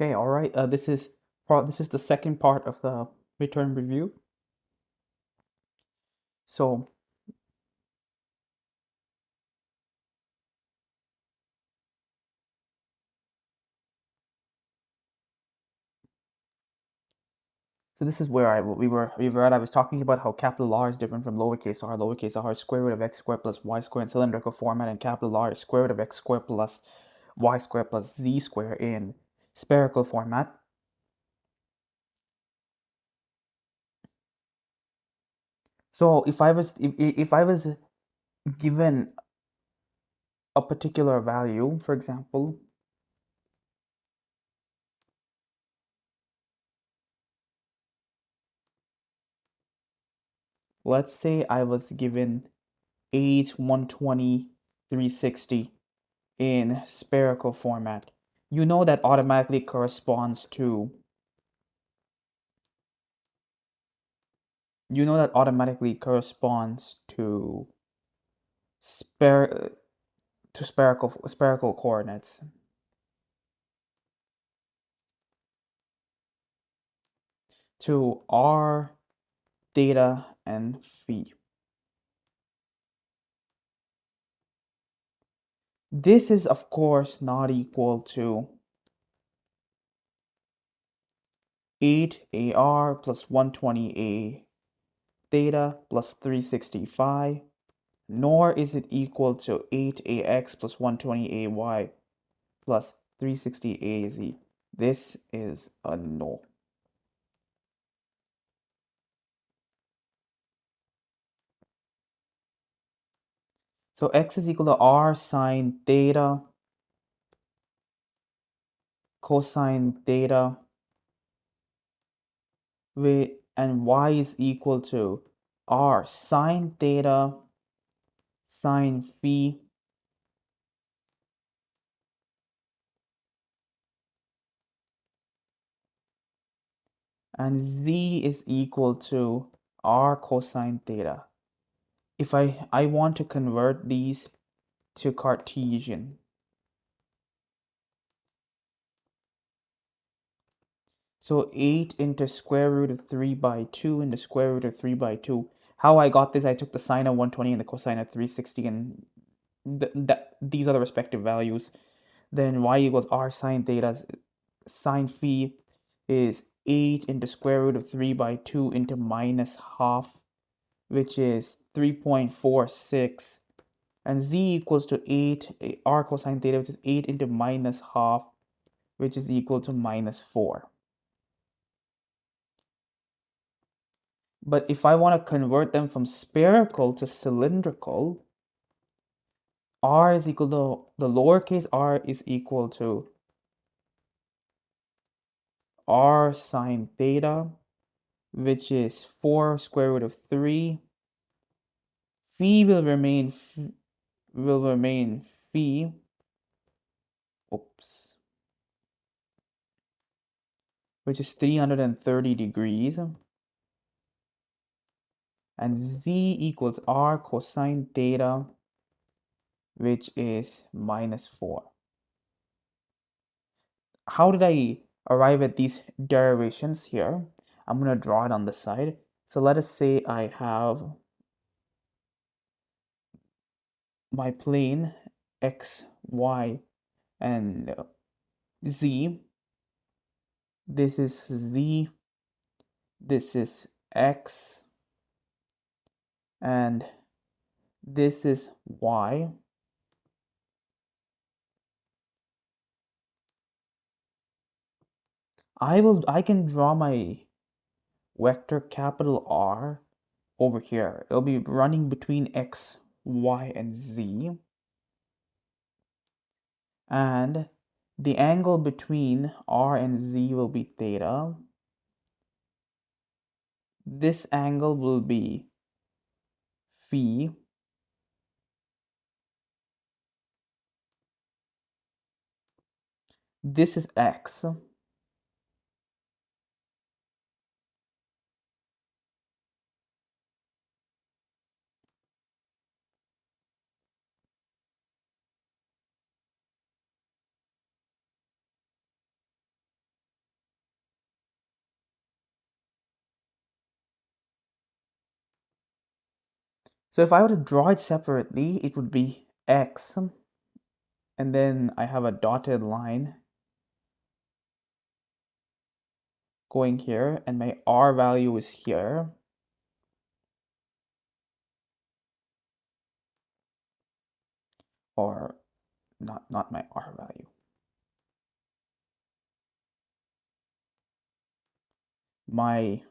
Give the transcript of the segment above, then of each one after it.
Okay, all right. This is the second part of the midterm review. So so this is where we were at. I was talking about how capital R is different from lowercase r. Lowercase r is square root of x squared plus y squared in cylindrical format, and capital R is square root of x squared plus y squared plus z squared in spherical format. So if I was given a particular value, for example, let's say I was given 8, 120, 360 in spherical format. You know that automatically corresponds to spher spherical coordinates, to r, theta, and phi. This is of course not equal to 8ar plus 120a theta plus 360 nor is it equal to 8ax plus 120ay plus 360az. This is a no. So x is equal to r sine theta cosine theta and y is equal to r sine theta sine phi and z is equal to r cosine theta. If I want to convert these to Cartesian, so 8 into square root of 3 by 2 into square root of 3 by 2. How I got this, I took the sine of 120 and the cosine of 360, and these are the respective values. Then y equals r sine theta sine phi is 8 into square root of 3 by 2 into minus half, which is 3.46. And z equals to 8, r cosine theta, which is 8 into minus half, which is equal to minus 4. But if I want to convert them from spherical to cylindrical, r is equal to, the lowercase r is equal to r sine theta, which is 4 square root of 3. Phi will remain phi, oops, which is 330 degrees, and z equals r cosine theta, which is minus 4. How did I arrive at these derivations here? I'm going to draw it on the side. So let us say I have my plane x, y, and z. This is z, this is x, and this is y. I can draw my vector capital R over here. It'll be running between x, y, and z. And the angle between r and z will be theta. This angle will be phi. This is x. So if I were to draw it separately, it would be x, and then I have a dotted line going here, and my r value is here. Or not my r value. My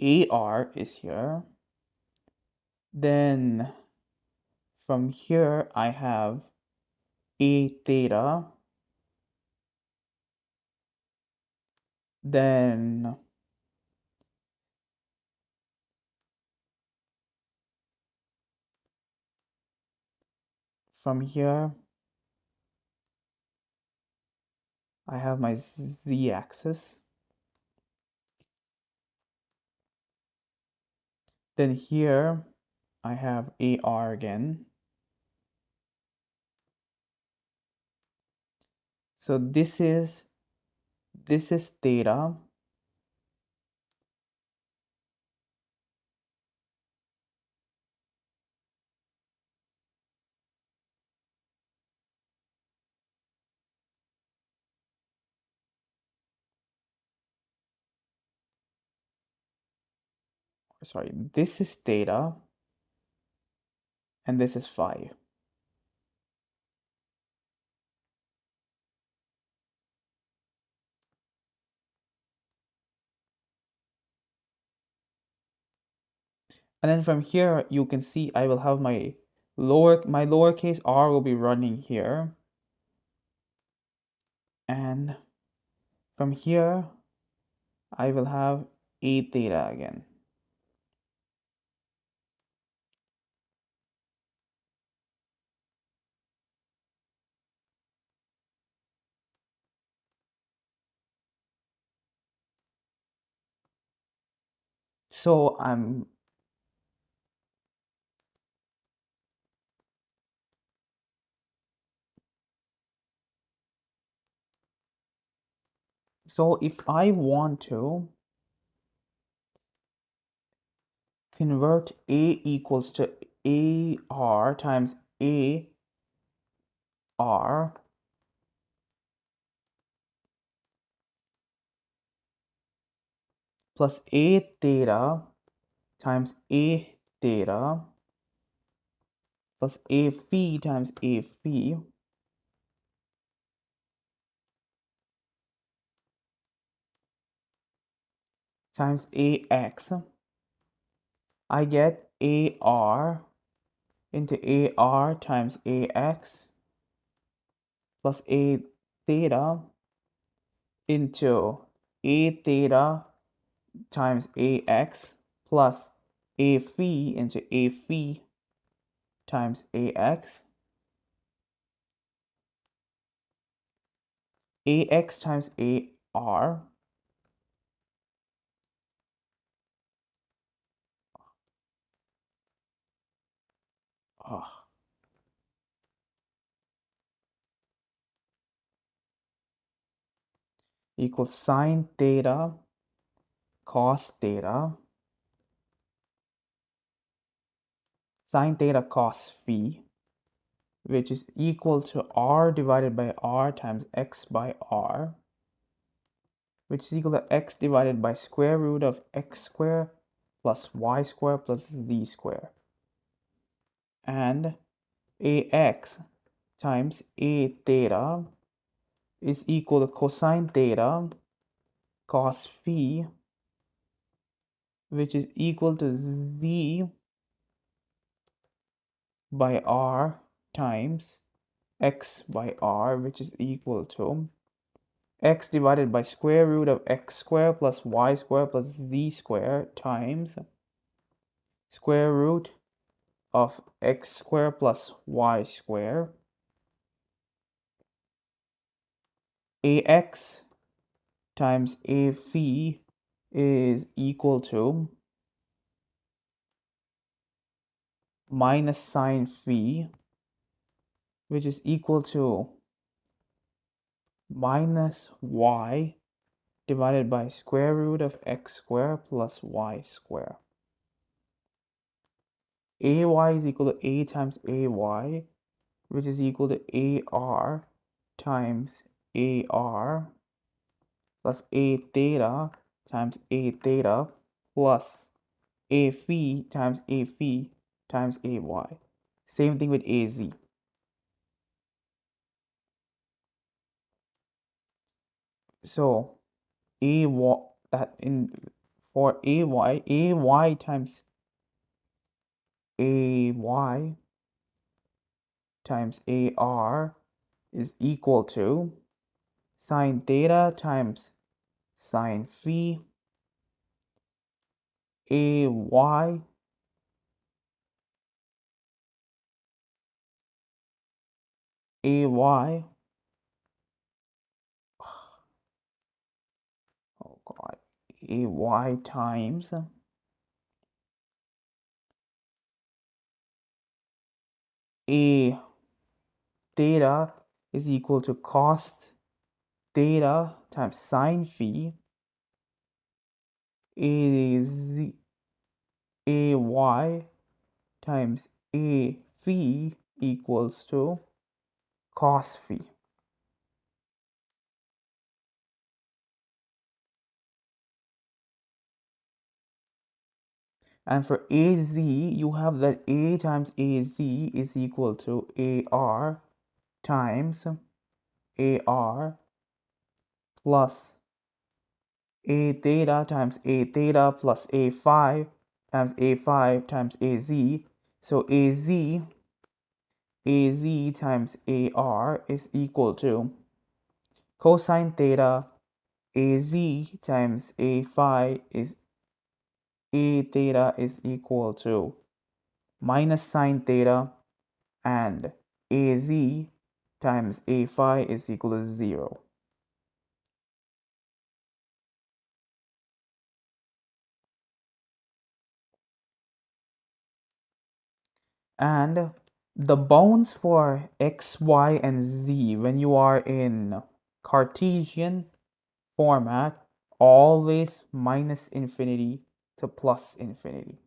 AR is here. Then from here, I have A theta. Then from here, I have my z-axis. Then here, I have AR again. So this is theta. Sorry, this is theta, and this is phi. And then from here, you can see I will have my lowercase r will be running here. And from here, I will have A theta again. So if I want to convert A equals to AR times AR, plus A theta times A theta plus A phi times A phi times AX, I get AR into AR times AX plus A theta into A theta times AX plus A phi into A phi times AX. AX times AR equals sine theta cos theta, sine theta cos phi, which is equal to r divided by r times x by r, which is equal to x divided by square root of x squared plus y squared plus z squared. And AX times A theta is equal to cosine theta cos phi, which is equal to z by r times x by r, which is equal to x divided by square root of x squared plus y squared plus z squared times square root of x squared plus y squared. AX times A phi is equal to minus sine phi, which is equal to minus y divided by square root of x squared plus y squared. Ay is equal to a times ay, which is equal to ar times ar plus a theta times a theta plus a phi times a phi times ay. Same thing with az. So a that in for ay times ay times ar is equal to sine theta times sine phi ay ay oh god ay times a theta is equal to cos theta times sine phi az ay times a phi equals to cos phi. And for az, you have that a times az is equal to ar times ar plus a theta times a theta plus a phi times a phi times az. So az times ar is equal to cosine theta az times a phi is a theta is equal to minus sine theta, and az times a phi is equal to 0. And the bounds for x, y, and z when you are in Cartesian format always minus infinity to plus infinity.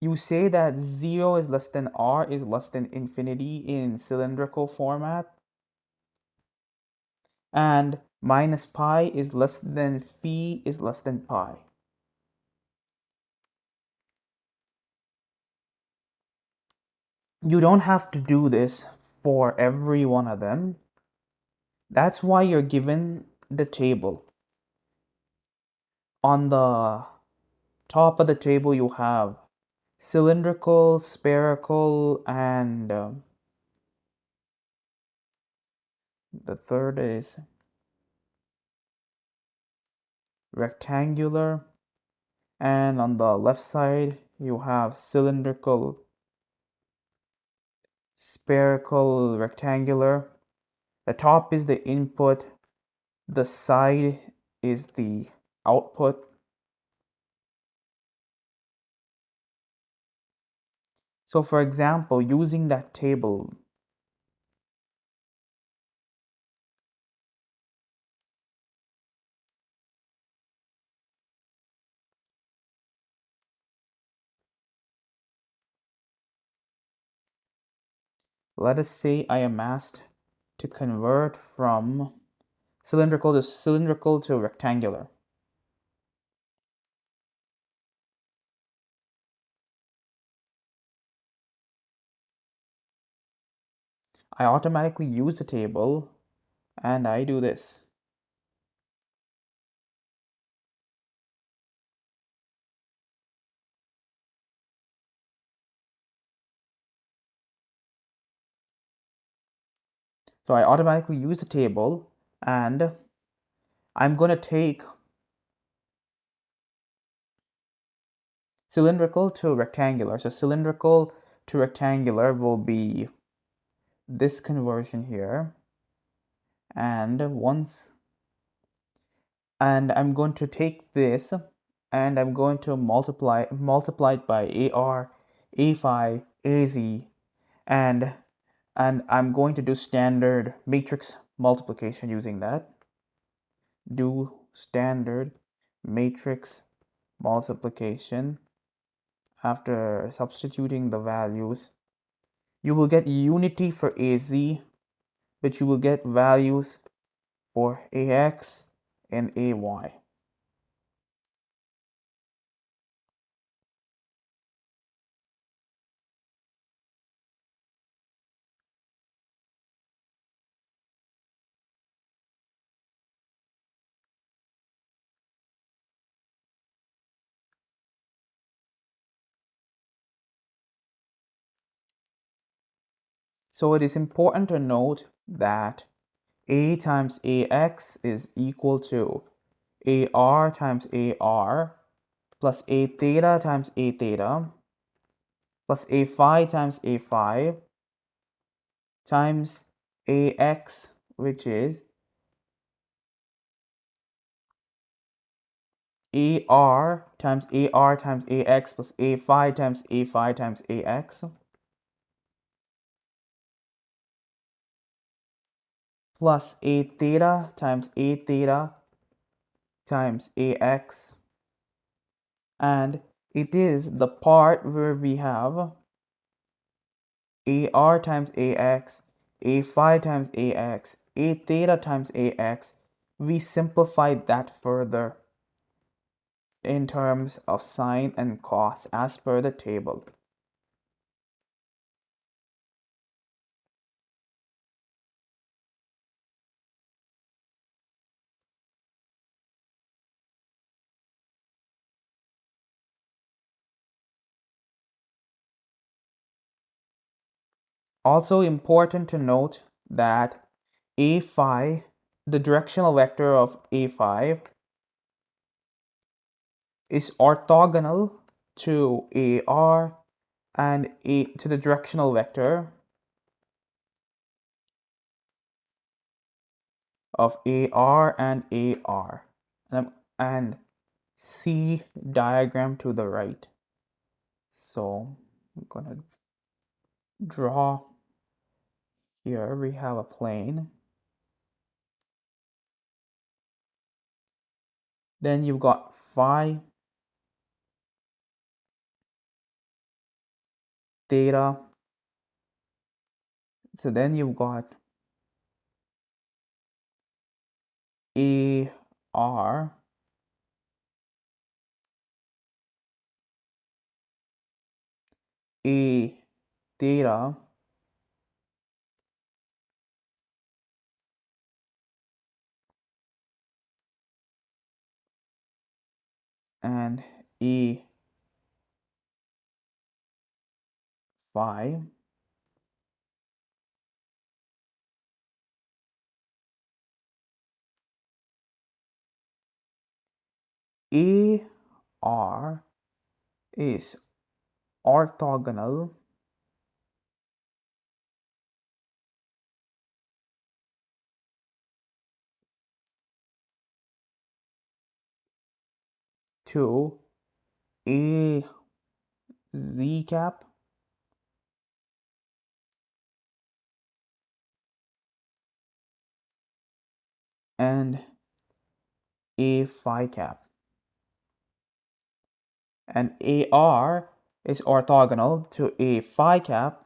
You say that 0 is less than r is less than infinity in cylindrical format, and minus pi is less than phi is less than pi. You don't have to do this for every one of them. That's why you're given the table. On the top of the table, you have cylindrical, spherical, and the third is rectangular. And on the left side, you have cylindrical, spherical, rectangular. The top is the input, the side is the output. So for example, using that table, let us say I am asked to convert from cylindrical to rectangular. I automatically use the table and I do this. So I automatically use the table and I'm going to take cylindrical to rectangular. So cylindrical to rectangular will be this conversion here. And I'm going to take this and I'm going to multiply it by AR a phi, az, and I'm going to do standard matrix multiplication using that. Do standard matrix multiplication. After substituting the values, you will get unity for az, but you will get values for ax and ay. So it is important to note that a times ax is equal to ar times ar plus a theta times a theta plus a phi times a phi times ax, which is ar times ax plus a phi times ax plus a theta times ax, and it is the part where we have ar times ax, a phi times ax, a theta times ax. We simplify that further in terms of sine and cos as per the table. Also important to note that a phi, the directional vector of a phi, is orthogonal to ar and to the directional vector of ar and ar, and see diagram to the right. So I'm gonna draw here. We have a plane. Then you've got phi, theta. So then you've got ar, a theta, and a phi. ar is orthogonal to a z cap and a phi cap, and ar is orthogonal to a phi cap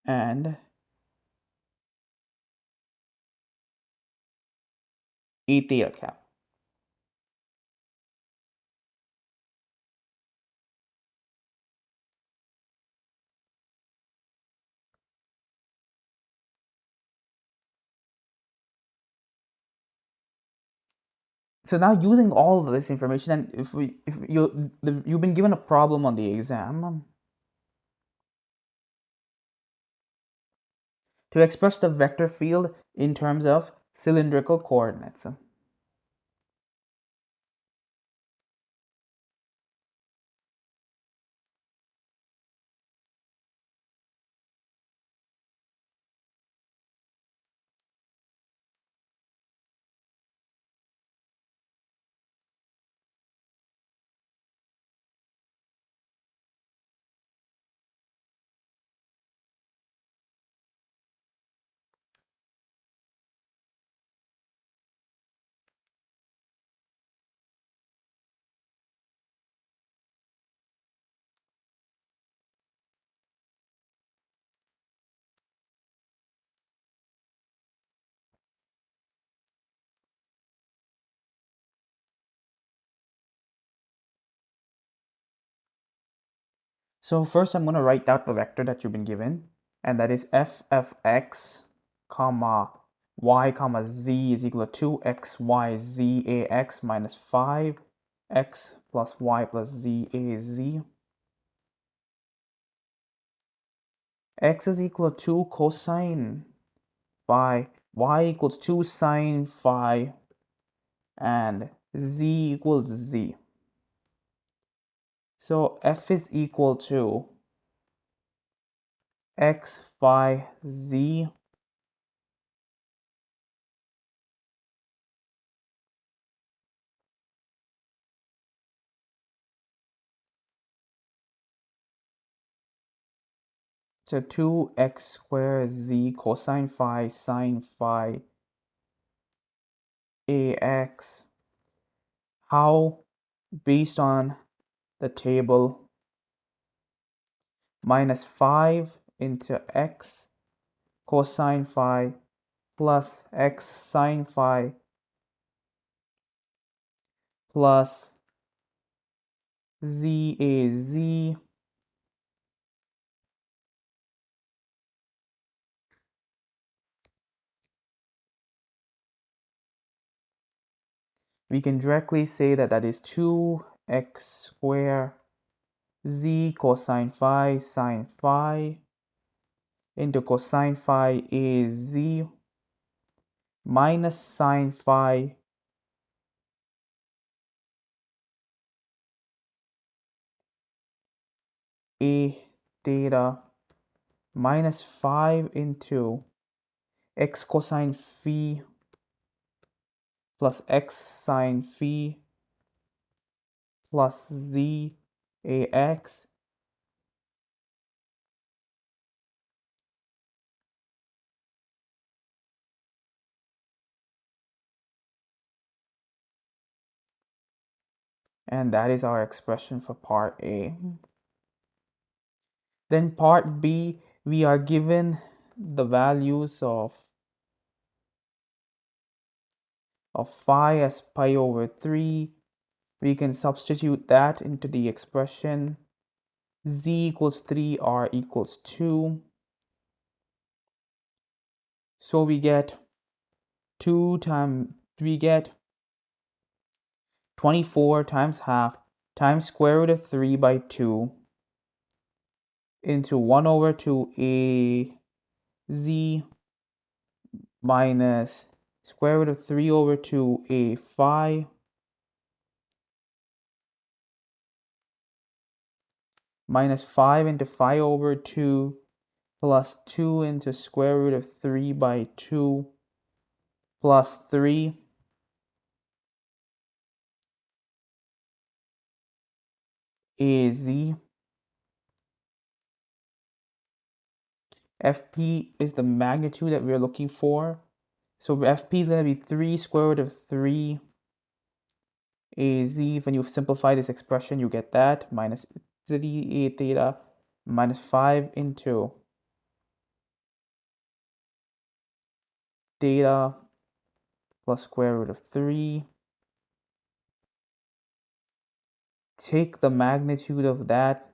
and a theta cap. So now using all of this information, and if you've been given a problem on the exam to express the vector field in terms of cylindrical coordinates. So first I'm going to write out the vector that you've been given, and that is f of x comma y comma z is equal to 2xyzax minus 5x plus y plus zaz. X is equal to cosine phi, y equals 2 sine phi, and z equals z. So f is equal to x phi z to 2x squared z cosine phi sine phi ax. How, based on the table, minus 5 into x cosine phi plus x sine phi plus zaz. We can directly say that that is 2x squared z cosine phi sine phi into cosine phi az minus sine phi a theta minus 5 into x cosine phi plus x sine phi plus z ax. And that is our expression for part A. Then part B, we are given the values of phi as pi over 3. We can substitute that into the expression. Z equals 3, R equals 2. So we get 24 times half times square root of 3 by 2 into 1 over 2 a z minus square root of 3 over 2 a phi minus 5 into phi over 2 plus 2 into square root of 3 by 2 plus 3 az. Fp is the magnitude that we're looking for. So Fp is going to be 3 square root of 3 az. When you simplify this expression, you get that minus 3 a theta minus 5 into theta plus square root of 3. Take the magnitude of that,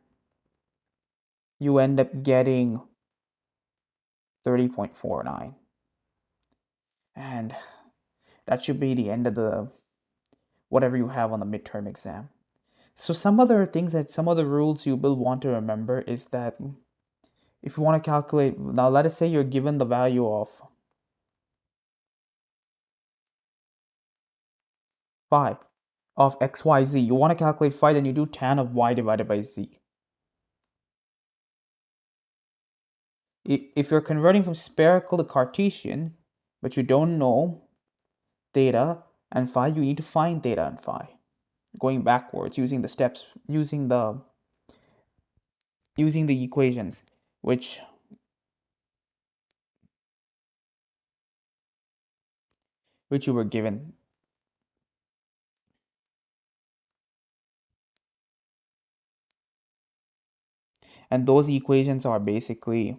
you end up getting 30.49. And that should be the end of the whatever you have on the midterm exam. So some other things that some other rules you will want to remember is that if you want to calculate, now let us say you're given the value of phi of xyz. You want to calculate phi, then you do tan of y divided by z. If you're converting from spherical to Cartesian, but you don't know theta and phi, you need to find theta and phi. Going backwards, using the steps, using the equations which you were given. And those equations are basically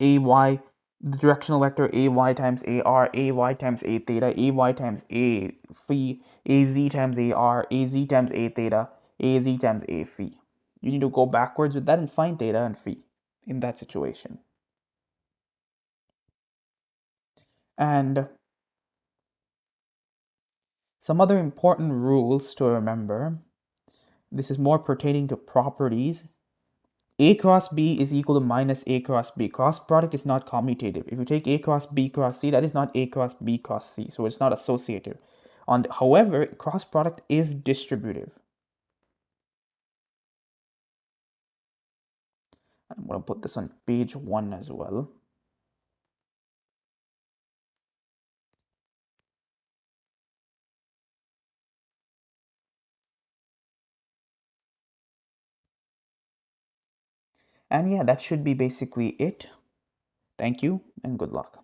ay, the directional vector ay times ar, ay times a theta, ay times a phi, az times ar, az times a theta, az times a phi. You need to go backwards with that and find theta and phi in that situation. And some other important rules to remember. This is more pertaining to properties. A cross B is equal to minus A cross B. Cross product is not commutative. If you take A cross B cross C, that is not A cross B cross C, so it's not associative. However, cross product is distributive. I'm going to put this on page 1 as well. And yeah, that should be basically it. Thank you and good luck.